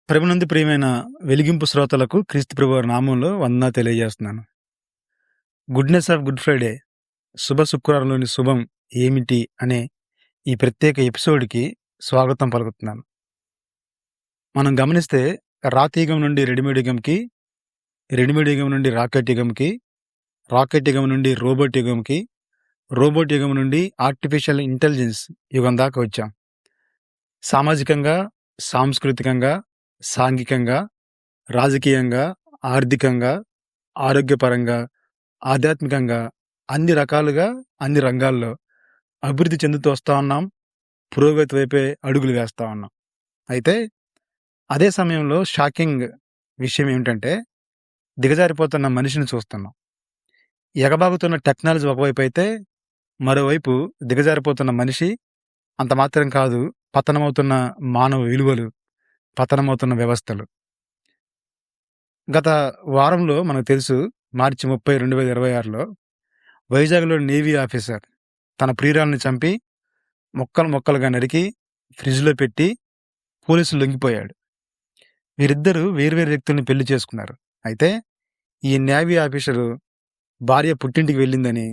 ప్రభునందు ప్రియమైన వెలిగింపు శ్రోతలకు క్రీస్తు ప్రభువారి నామంలో వందనాలు తెలియజేస్తున్నాను. గుడ్‌నెస్ ఆఫ్ గుడ్ ఫ్రైడే శుభ శుక్రవారంలోని శుభం ఏమిటి అనే ఈ ప్రత్యేక ఎపిసోడ్‌కి స్వాగతం పలుకుతున్నాను. మనం గమనిస్తే రాతి యుగం నుండి రెడీమేడ్ యుగంకి, రెడీమేడ్ యుగం నుండి రాకెట్ యుగంకి, రాకెట్ యుగం నుండి రోబోట్ యుగంకి, రోబోట్ యుగం నుండి ఆర్టిఫిషియల్ ఇంటెలిజెన్స్ యుగం దాకా వచ్చాం. సామాజికంగా, సాంస్కృతికంగా, సాంఘికంగా, రాజకీయంగా, ఆర్థికంగా, ఆరోగ్యపరంగా, ఆధ్యాత్మికంగా అన్ని రకాలుగా, అన్ని రంగాల్లో అభివృద్ధి చెందుతూ వస్తా ఉన్నాం. పురోగతి వైపే అడుగులు వేస్తా ఉన్నాం. అయితే అదే సమయంలో షాకింగ్ విషయం ఏమిటంటే దిగజారిపోతున్న మనిషిని చూస్తున్నాం. ఎగబాగుతున్న టెక్నాలజీ ఒకవైపు అయితే, మరోవైపు దిగజారిపోతున్న మనిషి, అంత మాత్రం కాదు పతనమవుతున్న మానవ విలువలు, పతనమవుతున్న వ్యవస్థలు. గత వారంలో మనకు తెలుసు, మార్చి 30, 2026లో వైజాగ్‌లో నేవీ ఆఫీసర్ తన ప్రియురాలిని చంపి ముక్కలు ముక్కలుగా నరికి ఫ్రిడ్జ్‌లో పెట్టి పోలీసులు లొంగిపోయాడు. వీరిద్దరూ వేర్వేరు వ్యక్తుల్ని పెళ్లి చేసుకున్నారు. అయితే ఈ నేవీ ఆఫీసరు భార్య పుట్టింటికి వెళ్ళిందని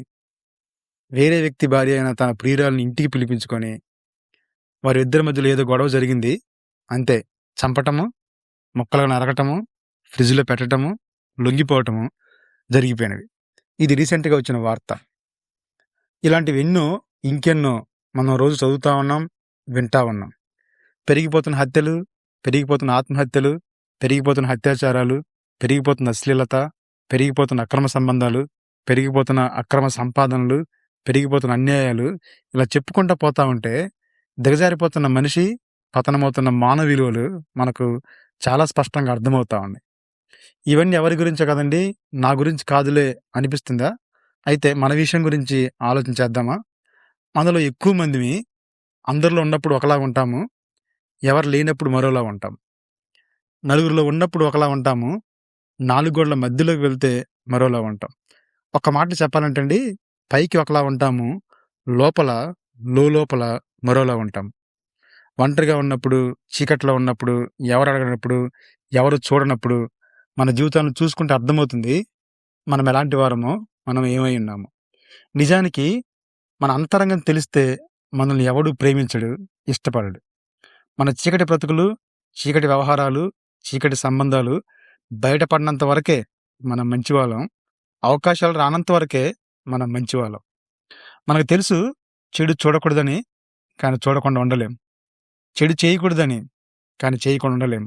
వేరే వ్యక్తి భార్య అయిన తన ప్రియురాలిని ఇంటికి పిలిపించుకొని వారిద్దరి మధ్యలో ఏదో గొడవ జరిగింది. అంతే, చంపటము, ముక్కలుగా నరకటము, ఫ్రిడ్జ్‌లో పెట్టటము, లొంగిపోవటము జరిగిపోయినవి. ఇది రీసెంట్‌గా వచ్చిన వార్త. ఇలాంటివి ఎన్నో, ఇంకెన్నో మనం రోజు చదువుతా ఉన్నాం, వింటా ఉన్నాం. పెరిగిపోతున్న హత్యలు, పెరిగిపోతున్న ఆత్మహత్యలు, పెరిగిపోతున్న అత్యాచారాలు, పెరిగిపోతున్న అశ్లీలత, పెరిగిపోతున్న అక్రమ సంబంధాలు, పెరిగిపోతున్న అక్రమ సంపాదనలు, పెరిగిపోతున్న అన్యాయాలు, ఇలా చెప్పుకుంటూ పోతా ఉంటే దిగజారిపోతున్న మనిషి, పతనమవుతున్న మానవ విలువలు మనకు చాలా స్పష్టంగా అర్థమవుతా ఉన్నాయి. ఇవన్నీ ఎవరి గురించో కదండి, నా గురించి కాదులే అనిపిస్తుందా? అయితే మన విషయం గురించి ఆలోచించేద్దామా? మనలో ఎక్కువ మందిమి అందరిలో ఉన్నప్పుడు ఒకలా ఉంటాము, ఎవరు లేనప్పుడు మరోలా ఉంటాం. నలుగురిలో ఉన్నప్పుడు ఒకలా ఉంటాము, నాలుగు గోడల మధ్యలోకి వెళ్తే మరోలా ఉంటాం. ఒక మాట చెప్పాలంటే అండి, పైకి ఒకలా ఉంటాము, లోపల లోపల మరోలా ఉంటాం. ఒంటరిగా ఉన్నప్పుడు, చీకట్లో ఉన్నప్పుడు, ఎవరు అడగనప్పుడు, ఎవరు చూడనప్పుడు మన జీవితాన్ని చూసుకుంటే అర్థమవుతుంది మనం ఎలాంటి వారమో, మనం ఏమై ఉన్నామో. నిజానికి మన అంతరంగం తెలిస్తే మనల్ని ఎవడూ ప్రేమించడు, ఇష్టపడడు. మన చీకటి బ్రతుకులు, చీకటి వ్యవహారాలు, చీకటి సంబంధాలు బయటపడినంత వరకే మనం మంచివాళ్ళం. అవకాశాలు రానంత వరకే మనం మంచివాళ్ళం. మనకు తెలుసు చెడు చూడకూడదని, కానీ చూడకుండా ఉండలేం. చెడు చేయకూడదని, కానీ చేయకుండా ఉండలేం.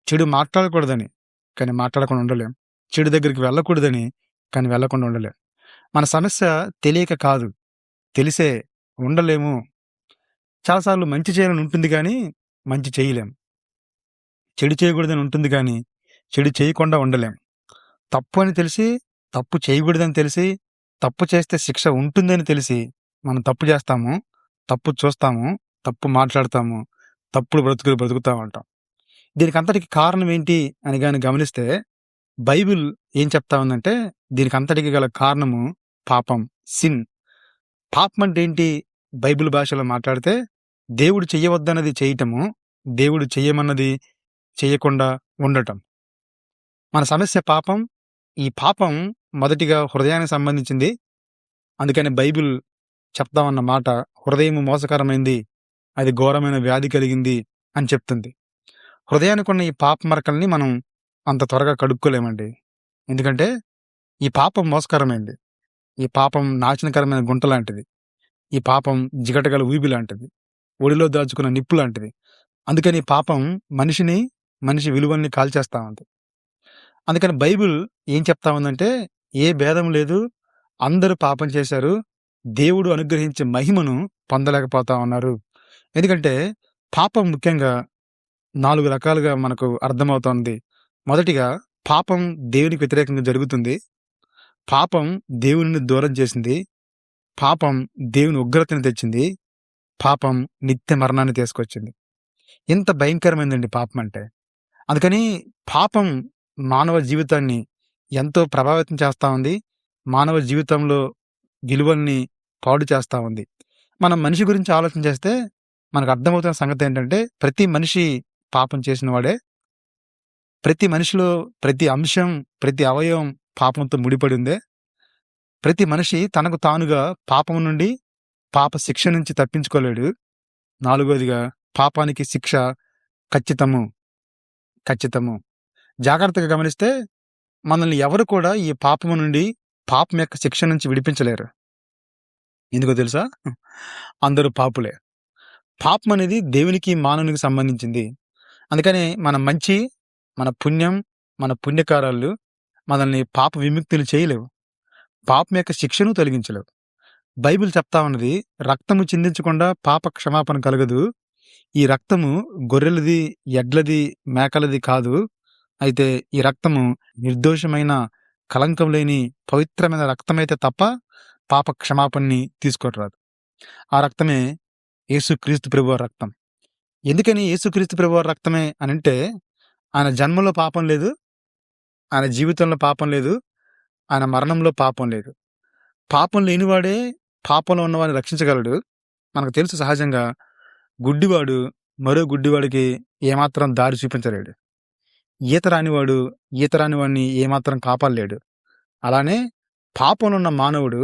చెడు మాట్లాడకూడదని, కానీ మాట్లాడకుండా ఉండలేం. చెడు దగ్గరికి వెళ్ళకూడదని, కానీ వెళ్ళకుండా ఉండలేం. మన సమస్య తెలియక కాదు, తెలిసే ఉండలేము. చాలాసార్లు మంచి చేయాలని ఉంటుంది కానీ మంచి చేయలేం. చెడు చేయకూడదని ఉంటుంది కానీ చెడు చేయకుండా ఉండలేం. తప్పు అని తెలిసి, తప్పు చేయకూడదని తెలిసి, తప్పు చేస్తే శిక్ష ఉంటుందని తెలిసి మనం తప్పు చేస్తాము, తప్పు చూస్తాము, తప్పు మాట్లాడతాము, తప్పుడు బ్రతుకులు బ్రతుకుతూ ఉంటాం. దీనికి అంతటికి కారణం ఏంటి అని కానీ గమనిస్తే బైబిల్ ఏం చెప్తా ఉందంటే, దీనికి అంతటికి గల కారణము పాపం, సిన్. పాపం అంటే ఏంటి? బైబిల్ భాషలో మాట్లాడితే దేవుడు చెయ్యవద్దన్నది చేయటము, దేవుడు చెయ్యమన్నది చేయకుండా ఉండటం. మన సమస్య పాపం. ఈ పాపం మొదటిగా హృదయానికి సంబంధించింది. అందుకని బైబిల్ చెప్తామన్న మాట, హృదయం మోసకరమైంది, అది ఘోరమైన వ్యాధి కలిగింది అని చెప్తుంది. హృదయానికి ఉన్న ఈ పాప మరకల్ని మనం అంత త్వరగా కడుక్కోలేమండి. ఎందుకంటే ఈ పాపం మోసకరమైంది. ఈ పాపం నాశనకరమైన గుంట లాంటిది. ఈ పాపం జిగటగల ఊబి లాంటిది, ఒడిలో దాచుకున్న నిప్పు లాంటిది. అందుకని ఈ పాపం మనిషి విలువల్ని కాల్చేస్తా ఉంది. అందుకని బైబిల్ ఏం చెప్తా ఉందంటే, ఏ భేదం లేదు, అందరూ పాపం చేశారు, దేవుడు అనుగ్రహించే మహిమను పొందలేకపోతా ఉన్నారు. ఎందుకంటే పాపం ముఖ్యంగా 4 రకాలుగా మనకు అర్థమవుతోంది. మొదటిగా, పాపం దేవునికి వ్యతిరేకంగా జరుగుతుంది. పాపం దేవునిని దూరం చేసింది. పాపం దేవుని ఉగ్రతని తెచ్చింది. పాపం నిత్య మరణాన్ని తీసుకొచ్చింది. ఎంత భయంకరమైందండి పాపం అంటే. అందుకని పాపం మానవ జీవితాన్ని ఎంతో ప్రభావితం చేస్తూ ఉంది. మానవ జీవితంలో విలువల్ని పాడు చేస్తూ ఉంది. మనం మనిషి గురించి ఆలోచన చేస్తే మనకు అర్థమవుతున్న సంగతి ఏంటంటే, ప్రతి మనిషి పాపం చేసిన వాడే, ప్రతి మనిషిలో ప్రతి అంశం, ప్రతి అవయవం పాపంతో ముడిపడి ఉందే. ప్రతి మనిషి తనకు తానుగా పాపం నుండి, పాప శిక్ష నుంచి తప్పించుకోలేడు. నాలుగోదిగా పాపానికి శిక్ష ఖచ్చితము. ఖచ్చితము. జాగ్రత్తగా గమనిస్తే మనల్ని ఎవరు కూడా ఈ పాపము నుండి, పాపం యొక్క శిక్ష నుంచి విడిపించలేరు. ఎందుకో తెలుసా? అందరూ పాపులే. పాపం అనేది దేవునికి, మానవునికి సంబంధించింది. అందుకని మన మంచి, మన పుణ్యం, మన పుణ్యకారాలు మనల్ని పాప విముక్తులు చేయలేవు. పాపం యొక్క శిక్షను తొలగించలేవు. బైబిల్ చెప్తా ఉన్నది, రక్తము చిందించకుండా పాప క్షమాపణ కలగదు. ఈ రక్తము గొర్రెలది, ఎడ్లది, మేకలది కాదు. అయితే ఈ రక్తము నిర్దోషమైన, కళంకం లేని పవిత్రమైన రక్తమైతే తప్ప పాప క్షమాపణని తీసుకోరాదు. ఆ రక్తమే యేసుక్రీస్తు ప్రభువారి రక్తం. ఎందుకని యేసుక్రీస్తు ప్రభువారి రక్తమే అనంటే, ఆయన జన్మలో పాపం లేదు, ఆయన జీవితంలో పాపం లేదు, ఆయన మరణంలో పాపం లేదు. పాపం లేనివాడే పాపంలో ఉన్నవాడిని రక్షించగలడు. మనకు తెలుసు సహజంగా గుడ్డివాడు మరో గుడ్డివాడికి ఏమాత్రం దారి చూపించలేడు. ఈత రానివాడు ఈత రాని వాడిని ఏమాత్రం కాపాడలేడు. అలానే పాపంలో ఉన్న మానవుడు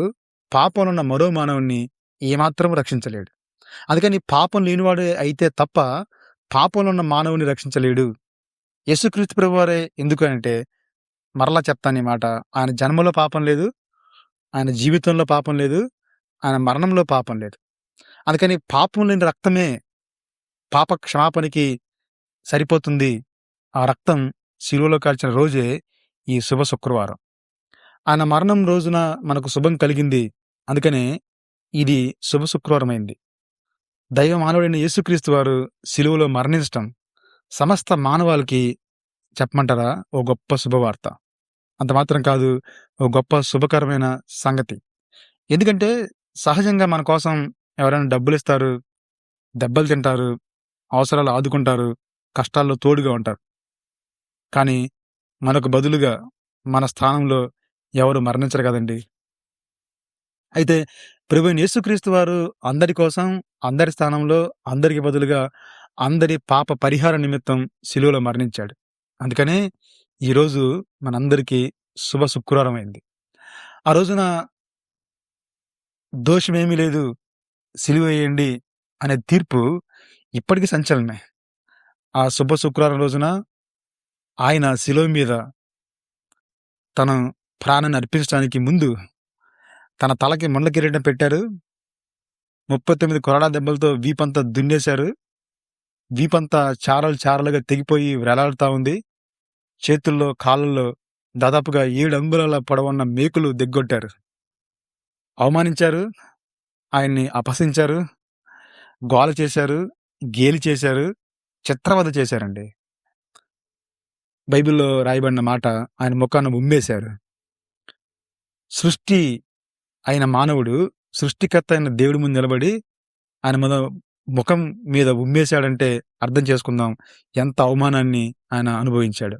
పాపంలో ఉన్న మరో మానవుడిని ఏమాత్రం రక్షించలేడు. అందుకని పాపం లేనివాడే అయితే తప్ప పాపంలో ఉన్న మానవుని రక్షించలేడు. యేసుక్రీస్తు ప్రభువారే. ఎందుకంటే మరలా చెప్తాను ఈ మాట, ఆయన జన్మలో పాపం లేదు, ఆయన జీవితంలో పాపం లేదు, ఆయన మరణంలో పాపం లేదు. అందుకని పాపం లేని రక్తమే పాప క్షమాపణకి సరిపోతుంది. ఆ రక్తం శిలువలో కాల్చిన రోజే ఈ శుభ శుక్రవారం. ఆయన మరణం రోజున మనకు శుభం కలిగింది. అందుకనే ఇది శుభ శుక్రవారం అయింది. దైవ మానవుడైన యేసుక్రీస్తు వారు శిలువలో మరణించటం సమస్త మానవాళికి చెప్పమంటారా ఓ గొప్ప శుభవార్త. అంత మాత్రం కాదు, ఓ గొప్ప శుభకరమైన సంగతి. ఎందుకంటే సహజంగా మన కోసం ఎవరైనా డబ్బులు ఇస్తారు, దెబ్బలు తింటారు, అవసరాలు ఆదుకుంటారు, కష్టాల్లో తోడుగా ఉంటారు. కానీ మనకు బదులుగా మన స్థానంలో ఎవరు మరణించరు కదండి. అయితే ప్రభువైన యేసుక్రీస్తు వారు అందరి కోసం, అందరి స్థానంలో, అందరికి బదులుగా, అందరి పాప పరిహార నిమిత్తం శిలువలో మరణించాడు. అందుకనే ఈరోజు మనందరికీ శుభ శుక్రవారం అయింది. ఆ రోజున దోషమేమీ లేదు, సిలువ వేయండి అనే తీర్పు ఇప్పటికీ సంచలనమే. ఆ శుభ శుక్రవారం రోజున ఆయన శిలువ మీద తన ప్రాణాన్ని అర్పించడానికి ముందు తన తలకి ముండ్ల కిరీటం పెట్టారు. 39 కొరడా దెబ్బలతో వీపంతా దున్నేశారు. వీపంతా చారలు చారలుగా తెగిపోయి వేలాడుతా ఉంది. చేతుల్లో, కాళ్ళల్లో దాదాపుగా 7 అంగుళాల పొడవున్న మేకులు దిగ్గొట్టారు. అవమానించారు, ఆయన్ని అపహసించారు, గోల చేశారు, గేలి చేశారు, చిత్రవధ చేశారండి. బైబిల్లో రాయబడిన మాట, ఆయన ముఖాన్ని ఉమ్మేశారు. సృష్టి అయిన మానవుడు సృష్టికర్త అయిన దేవుడి ముందు నిలబడి ఆయన ముఖం మీద ఉమ్మేశాడంటే అర్థం చేసుకుందాం ఎంత అవమానాన్ని ఆయన అనుభవించాడు.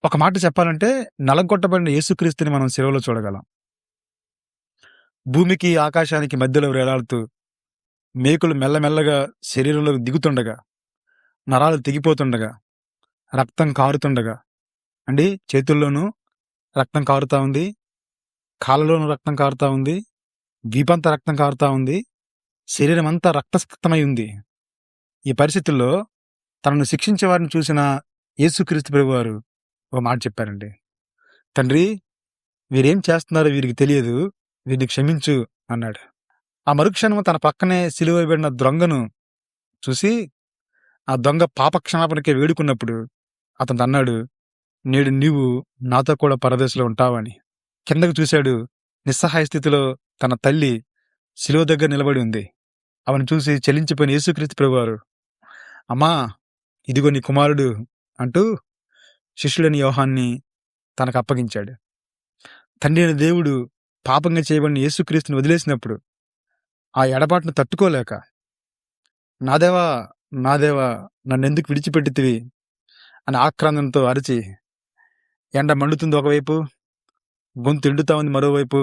ఒక మాట చెప్పాలంటే, నలగొట్టబడిన యేసుక్రీస్తుని మనం శిలువలో చూడగలం. భూమికి ఆకాశానికి మధ్యలో వేలాడుతూ మేకులు మెల్లమెల్లగా శరీరంలోకి దిగుతుండగా, నరాలు తెగిపోతుండగా, రక్తం కారుతుండగా అండి, చేతుల్లోనూ రక్తం కారుతా ఉంది, కాళ్ళలోనూ రక్తం కారుతా ఉంది, వీపంతా రక్తం కారుతా ఉంది, శరీరం అంతా రక్తసిక్తమై ఉంది. ఈ పరిస్థితుల్లో తనను శిక్షించే వారిని చూసిన యేసుక్రీస్తు ప్రభువారు ఒక మాట చెప్పారండి. తండ్రి, వీరేం చేస్తున్నారో వీరికి తెలియదు, వీరిని క్షమించు అన్నాడు. ఆ మరుక్షణము తన పక్కనే సిలువ వేయబడిన దొంగను చూసి ఆ దొంగ పాప క్షమాపణకే వేడుకున్నప్పుడు అతను అన్నాడు, నేడు నీవు నాతో కూడా పరదేశంలో ఉంటావని. కిందకు చూశాడు. నిస్సహాయ స్థితిలో తన తల్లి శిలువ దగ్గర నిలబడి ఉంది. అవను చూసి చెలించిపోయిన యేసుక్రీస్తు ప్రభువారు, అమ్మా, ఇదిగో నీ కుమారుడు అంటూ శిష్యుడని యోహాన్ని తనకు అప్పగించాడు. తండ్రి అయిన దేవుడు పాపంగా చేయబడిన యేసుక్రీస్తుని వదిలేసినప్పుడు ఆ ఎడబాటును తట్టుకోలేక, నాదేవా నాదేవా నన్నెందుకు విడిచిపెట్టితివి అని ఆక్రందంతో అరిచి, ఎండ మండుతుంది ఒకవైపు, గొంతు ఎండుతా ఉంది మరోవైపు.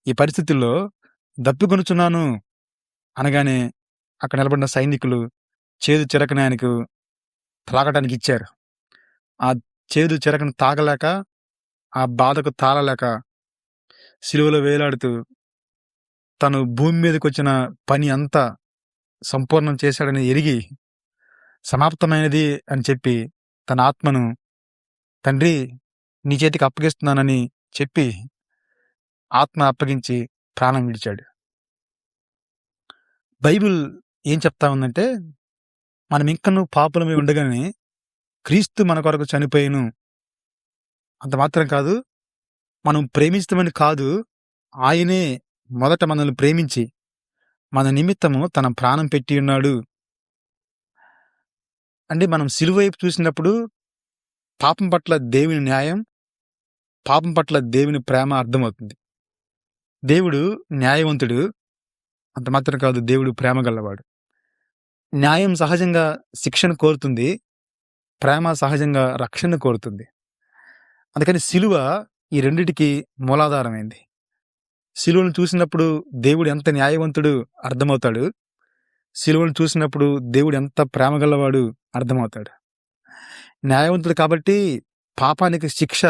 ఈ పరిస్థితుల్లో దప్పికొనుచున్నాను అనగానే అక్కడ నిలబడిన సైనికులు చేదు చిరకని ఆయనకు త్రాగటానికి ఇచ్చారు. ఆ చేదు చెరకును తాగలేక, ఆ బాధకు తాళలేక సిలువలో వేలాడుతూ తను భూమి మీదకొచ్చిన పని అంతా సంపూర్ణం చేశాడని ఎరిగి, సమాప్తమైనది అని చెప్పి తన ఆత్మను తండ్రి నీ చేతికి అప్పగిస్తున్నానని చెప్పి ఆత్మ అప్పగించి ప్రాణం విడిచాడు. బైబిల్ ఏం చెప్తా ఉందంటే, మనం ఇంకనూ పాపులమై ఉండగానే క్రీస్తు మన కొరకు చనిపోయిను. అంత మాత్రం కాదు, మనం ప్రేమించమని కాదు, ఆయనే మొదట మనల్ని ప్రేమించి మన నిమిత్తము తన ప్రాణం పెట్టి ఉన్నాడు. అంటే మనం సిలువ వైపు చూసినప్పుడు పాపం పట్ల దేవుని న్యాయం, పాపం పట్ల దేవుని ప్రేమ అర్థమవుతుంది. దేవుడు న్యాయవంతుడు, అంత మాత్రం కాదు దేవుడు ప్రేమ గలవాడు. న్యాయం సహజంగా శిక్షను కోరుతుంది, ప్రేమ సహజంగా రక్షణ కోరుతుంది. అందుకని సిలువ ఈ రెండిటికి మూలాధారమైంది. సిలువను చూసినప్పుడు దేవుడు ఎంత న్యాయవంతుడు అర్థమవుతాడు, సిలువను చూసినప్పుడు దేవుడు ఎంత ప్రేమ గలవాడు అర్థమవుతాడు. న్యాయవంతుడు కాబట్టి పాపానికి శిక్ష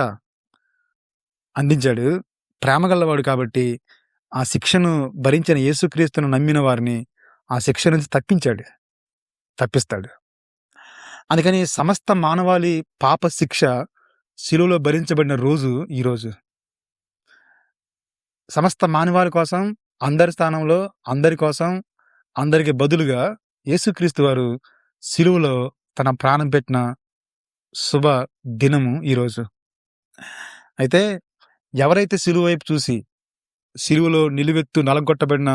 అందించాడు, ప్రేమ గలవాడు కాబట్టి ఆ శిక్షను భరించిన యేసుక్రీస్తును నమ్మిన వారిని ఆ శిక్ష నుంచి తప్పిస్తాడు. అందుకని సమస్త మానవాళి పాప శిక్ష శిలువలో భరించబడిన రోజు ఈరోజు. సమస్త మానవాళి కోసం, అందరి స్థానంలో, అందరి కోసం, అందరికి బదులుగా యేసుక్రీస్తు వారు శిలువలో తన ప్రాణం పెట్టిన శుభ దినము ఈరోజు. అయితే ఎవరైతే శిలువ వైపు చూసి శిలువలో నిలువెత్తు నలగొట్టబడిన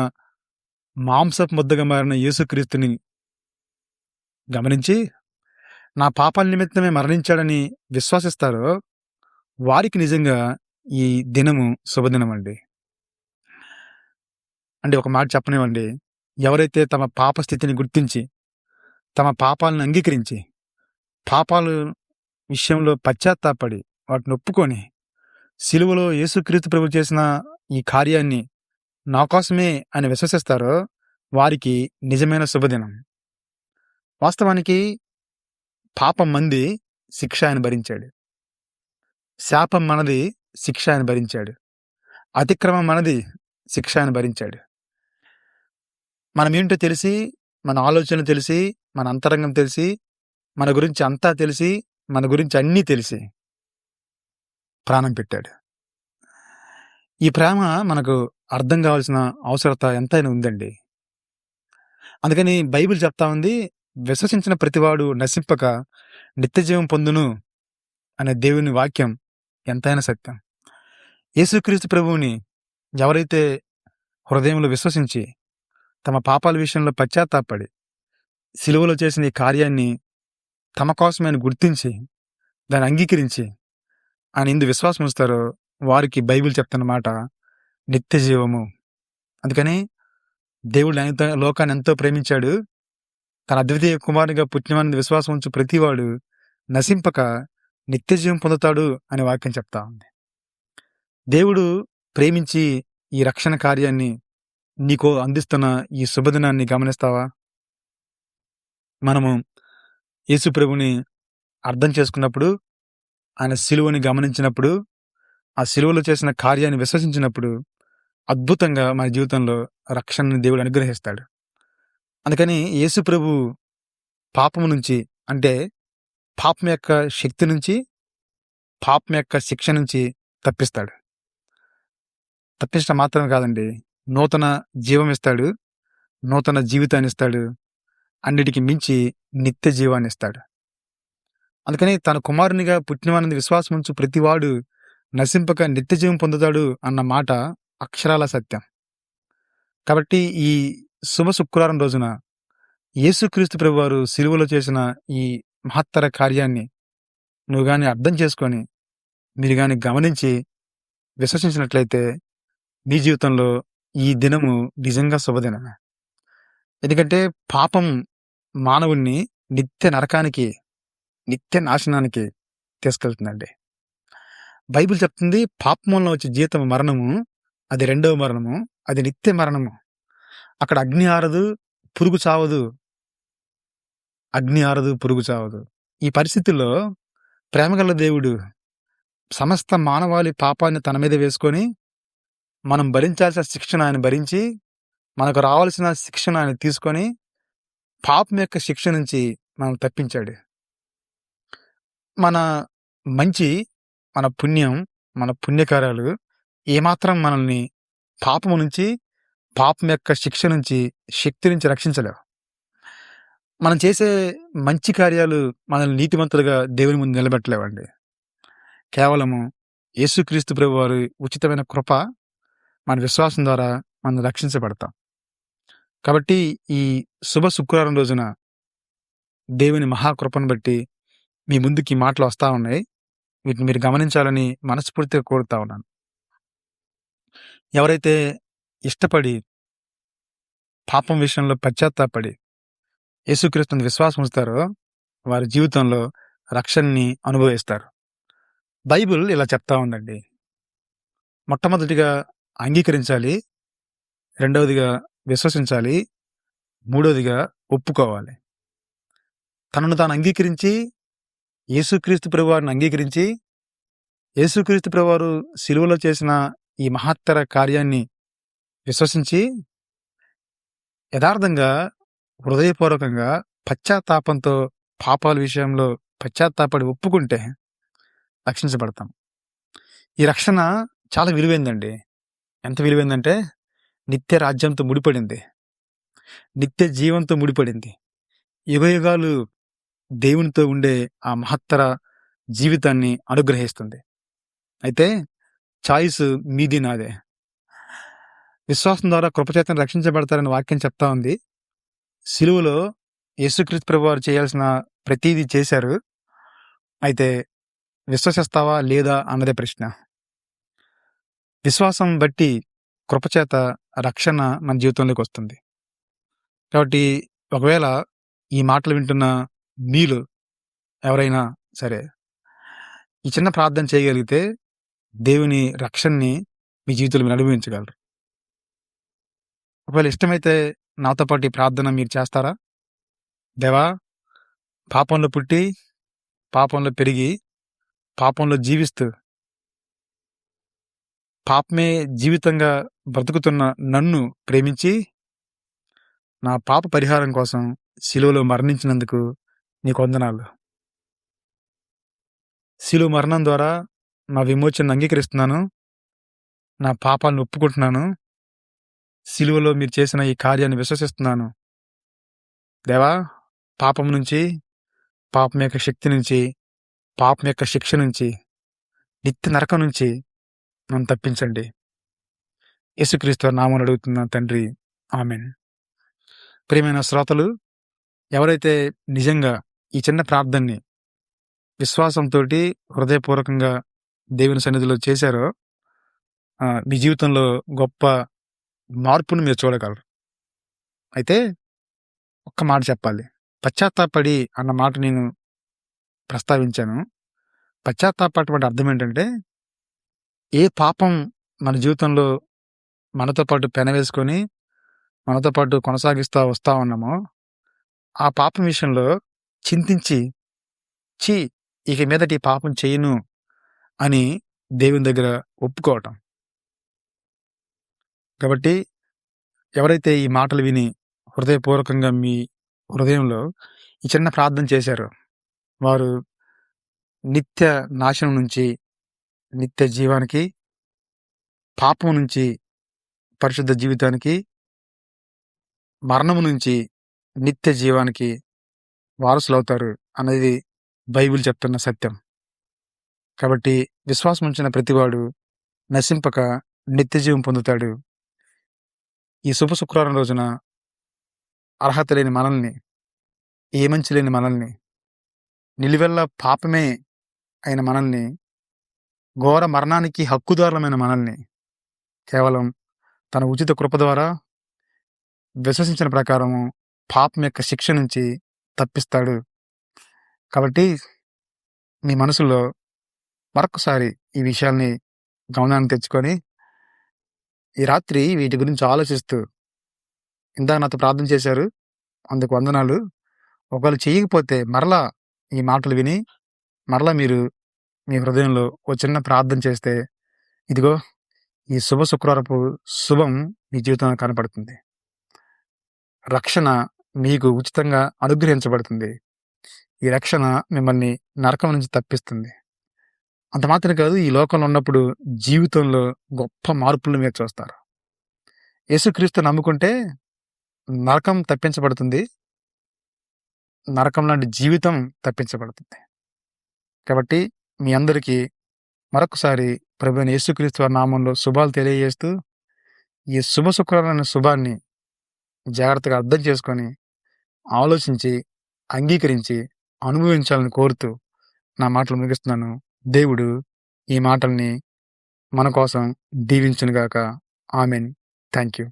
మాంసపు ముద్దగా మారిన యేసుక్రీస్తుని గమనించి నా పాపాల నిమిత్తమే మరణించాడని విశ్వసిస్తారో వారికి నిజంగా ఈ దినము శుభదినం అండి. అంటే ఒక మాట చెప్పనివ్వండి, ఎవరైతే తమ పాప స్థితిని గుర్తించి తమ పాపాలను అంగీకరించి పాపాలు విషయంలో పశ్చాత్తాపడి వాటిని ఒప్పుకొని సిలువలో యేసుక్రీస్తు ప్రభు చేసిన ఈ కార్యాన్ని నా కోసమే అని విశ్వసిస్తారో వారికి నిజమైన శుభదినం. వాస్తవానికి పాపం మంది, శిక్ష ఆయన భరించాడు. శాపం మనది, శిక్ష ఆయన భరించాడు. అతిక్రమం మనది, శిక్ష ఆయన భరించాడు. మనమేంటో తెలిసి, మన ఆలోచనలు తెలిసి, మన అంతరంగం తెలిసి, మన గురించి అంతా తెలిసి, మన గురించి అన్నీ తెలిసి ప్రాణం పెట్టాడు. ఈ ప్రేమ మనకు అర్థం కావాల్సిన అవసరత ఎంతైనా ఉందండి. అందుకని బైబిల్ చెప్తా ఉంది, విశ్వసించిన ప్రతివాడు నశింపక నిత్యజీవం పొందును అనే దేవుని వాక్యం ఎంతైనా సత్యం. యేసుక్రీస్తు ప్రభువుని ఎవరైతే హృదయంలో విశ్వసించి తమ పాపాల విషయంలో పశ్చాత్తాపడి సిలువలో చేసిన ఈ కార్యాన్ని తమ కోసమే గుర్తించి దాన్ని అంగీకరించి ఆయన ఇందు విశ్వాసం ఉంచుతారో వారికి బైబిల్ చెప్తున్న మాట నిత్య జీవము. అందుకని దేవుడు లోకాన్ని ఎంతో ప్రేమించాడు, తన అద్వితీయ కుమారునిగా పుట్టినవాని విశ్వాసం ఉంచు ప్రతివాడు నశింపక నిత్య జీవం పొందుతాడు అనే వాక్యం చెప్తా ఉంది. దేవుడు ప్రేమించి ఈ రక్షణ కార్యాన్ని నీకో అందిస్తున్న ఈ శుభదినాన్ని గమనిస్తావా? మనము యేసు ప్రభుని అర్థం చేసుకున్నప్పుడు, ఆయన సిలువని గమనించినప్పుడు, ఆ సిలువలో చేసిన కార్యాన్ని విశ్వసించినప్పుడు అద్భుతంగా మన జీవితంలో రక్షణని దేవుడు అనుగ్రహిస్తాడు. అందుకని యేసు ప్రభు పాపము నుంచి, అంటే పాపం యొక్క శక్తి నుంచి, పాపం యొక్క శిక్ష నుంచి తప్పిస్తాడు. తప్పించడం మాత్రమే కాదండి, నూతన జీవం ఇస్తాడు, నూతన జీవితాన్ని ఇస్తాడు, అన్నిటికీ మించి నిత్య జీవాన్ని ఇస్తాడు. అందుకని తన కుమారునిగా పుట్టినవాని విశ్వాసం ఉంచు ప్రతివాడు నశింపక నిత్య జీవం పొందుతాడు అన్న మాట అక్షరాల సత్యం. కాబట్టి ఈ శుభ శుక్రవారం రోజున యేసుక్రీస్తు ప్రభువారు సిలువలో చేసిన ఈ మహత్తర కార్యాన్ని నువ్వు గాని అర్థం చేసుకొని, మీరు గాని గమనించి విశ్వసించినట్లయితే నీ జీవితంలో ఈ దినము నిజంగా శుభదినమే. ఎందుకంటే పాపం మానవుణ్ణి నిత్య నరకానికి, నిత్య నాశనానికి తీసుకెళ్తుందండి. బైబిల్ చెప్తుంది, పాపం వలన వచ్చే జీతం మరణము, అది రెండవ మరణము, అది నిత్య మరణము. అక్కడ అగ్ని ఆరదు, పురుగు చావదు. అగ్ని ఆరదు, పురుగు చావదు. ఈ పరిస్థితుల్లో ప్రేమగల దేవుడు సమస్త మానవాళి పాపాన్ని తన మీద వేసుకొని, మనం భరించాల్సిన శిక్షను ఆయన భరించి, మనకు రావాల్సిన శిక్షను ఆయన తీసుకొని, పాపం యొక్క శిక్ష నుంచి మనల్ని తప్పించాడు. మన మంచి, మన పుణ్యం, మన పుణ్యకార్యాలు ఏమాత్రం మనల్ని పాపము నుంచి, పాపం యొక్క శిక్ష నుంచి, శక్తి నుంచి రక్షించలేవు. మనం చేసే మంచి కార్యాలు మనల్ని నీతిమంతులుగా దేవుని ముందు నిలబెట్టలేవండి. కేవలము యేసుక్రీస్తు ప్రభువారి ఉచితమైన కృప మన విశ్వాసం ద్వారా మనం రక్షించబడతాం. కాబట్టి ఈ శుభ శుక్రవారం రోజున దేవుని మహాకృపను బట్టి మీ ముందుకి ఈ మాటలు వస్తా ఉన్నాయి. వీటిని మీరు గమనించాలని మనస్ఫూర్తిగా కోరుతా ఉన్నాను. ఎవరైతే ఇష్టపడి పాపం విషయంలో పశ్చాత్తాపడి యేసుక్రీస్తుని విశ్వాసం ఉంచుతారో వారి జీవితంలో రక్షణని అనుభవిస్తారు. బైబిల్ ఇలా చెప్తా ఉందండి. మొట్టమొదటిగా అంగీకరించాలి, రెండవదిగా విశ్వసించాలి, మూడవదిగా ఒప్పుకోవాలి. తనను తాను అంగీకరించి యేసుక్రీస్తు ప్రభువారిని అంగీకరించి యేసుక్రీస్తు ప్రభువారు సిలువలో చేసిన ఈ మహత్తర కార్యాన్ని విశ్వసించి యథార్థంగా హృదయపూర్వకంగా పశ్చాత్తాపంతో పాపాల విషయంలో పశ్చాత్తాపడి ఒప్పుకుంటే రక్షించబడతాం. ఈ రక్షణ చాలా విలువైందండి. ఎంత విలువైందంటే నిత్య రాజ్యంతో ముడిపడింది, నిత్య జీవంతో ముడిపడింది, యుగయుగాలు దేవునితో ఉండే ఆ మహత్తర జీవితాన్ని అనుగ్రహిస్తుంది. అయితే చాయిస్ మీది నాదే. విశ్వాసం ద్వారా కృపచేతను రక్షించబడతారని వాక్యం చెప్తా ఉంది. సిలువలో యేసుక్రీస్తు ప్రభువారు చేయాల్సిన ప్రతిదీ చేశారు. అయితే విశ్వసిస్తావా లేదా అన్నదే ప్రశ్న. విశ్వాసం బట్టి కృపచేత రక్షణ మన జీవితంలోకి వస్తుంది. కాబట్టి ఒకవేళ ఈ మాటలు వింటున్న మీలో ఎవరైనా సరే ఈ చిన్న ప్రార్థన చేయగలిగితే దేవుని రక్షణని మీ జీవితంలో మీరు అనుభవించగలరు. ఒకవేళ ఇష్టమైతే నాతో పాటు ఈ ప్రార్థన మీరు చేస్తారా? దేవా, పాపంలో పుట్టి పాపంలో పెరిగి పాపంలో జీవిస్తూ పాపమే జీవితంగా బ్రతుకుతున్న నన్ను ప్రేమించి నా పాప పరిహారం కోసం శిలువలో మరణించినందుకు నీకు వందనాలు. శిలువ మరణం ద్వారా నా విమోచనను అంగీకరిస్తున్నాను, నా పాపాలను ఒప్పుకుంటున్నాను, శిలువలో మీరు చేసిన ఈ కార్యాన్ని విశ్వసిస్తున్నాను. దేవా, పాపం నుంచి, పాపం యొక్క శక్తి నుంచి, పాపం యొక్క శిక్ష నుంచి, నిత్య నరకం నుంచి నన్ను తప్పించండి. యేసుక్రీస్తు నామమున అడుగుతున్నా తండ్రి, ఆమేన్. ప్రియమైన శ్రోతలు, ఎవరైతే నిజంగా ఈ చిన్న ప్రార్థనని విశ్వాసంతో హృదయపూర్వకంగా దేవుని సన్నిధిలో చేశారో మీ జీవితంలో గొప్ప మార్పును మీరు చూడగలరు. అయితే ఒక్క మాట చెప్పాలి. పశ్చాత్తాపడి అన్న మాట నేను ప్రస్తావించాను. పశ్చాత్తాపడటం అంటే అర్థం ఏంటంటే, ఏ పాపం మన జీవితంలో మనతో పాటు పెనవేసుకొని మనతో పాటు కొనసాగిస్తూ వస్తా ఉన్నామో ఆ పాపం విషయంలో చింతించి ఇక మీదటి ఈ పాపం చేయను అని దేవుని దగ్గర ఒప్పుకోవటం. కాబట్టి ఎవరైతే ఈ మాటలు విని హృదయపూర్వకంగా మీ హృదయంలో ఈ చిన్న ప్రార్థన చేశారో వారు నిత్య నాశనం నుంచి నిత్య జీవానికి, పాపం నుంచి పరిశుద్ధ జీవితానికి, మరణము నుంచి నిత్య జీవానికి వారసులవుతారు అనేది బైబిల్ చెప్తున్న సత్యం. కాబట్టి విశ్వాసం ఉంచిన ప్రతివాడు నశింపక నిత్య జీవం పొందుతాడు. ఈ శుభ శుక్రవారం రోజున అర్హత లేని మనల్ని, ఏ మంచి లేని మనల్ని, నిలువెల్ల పాపమే అయిన మనల్ని, ఘోర మరణానికి హక్కుదారులమైన మనల్ని కేవలం తన ఉచిత కృప ద్వారా విశ్వసించిన ప్రకారము పాపం యొక్క శిక్ష నుంచి తప్పిస్తాడు. కాబట్టి మీ మనసులో మరొకసారి ఈ విషయాల్ని గమనాన్ని తెచ్చుకొని ఈ రాత్రి వీటి గురించి ఆలోచిస్తూ, ఇందాక నాతో ప్రార్థన చేశారు, అందుకు వందనాలు. ఒకవేళ చేయకపోతే మరలా ఈ మాటలు విని మరలా మీరు మీ హృదయంలో ఓ చిన్న ప్రార్థన చేస్తే, ఇదిగో ఈ శుభ శుక్రవారపు శుభం మీ జీవితంలో కనపడుతుంది. రక్షణ మీకు ఉచితంగా అనుగ్రహించబడుతుంది. ఈ రక్షణ మిమ్మల్ని నరకం నుంచి తప్పిస్తుంది. అంత మాత్రమే కాదు, ఈ లోకంలో ఉన్నప్పుడు జీవితంలో గొప్ప మార్పులు మీరు చూస్తారు. యేసుక్రీస్తు నమ్ముకుంటే నరకం తప్పించబడుతుంది. నరకం లాంటి జీవితం తప్పించబడుతుంది. కాబట్టి మీ అందరికీ మరొకసారి ప్రభువైన యేసుక్రీస్తు వారి నామంలో శుభాలు తెలియజేస్తూ, ఈ శుభ శుక్రవారం శుభాన్ని జాగ్రత్తగా అర్థం చేసుకొని, ఆలోచించి, అంగీకరించి, అనుభవించాలని కోరుతూ నా మాటలు ముగిస్తున్నాను. దేవుడు ఈ మాటల్ని మన కోసం దీవించునుగాక. ఆమెన్. Thank you.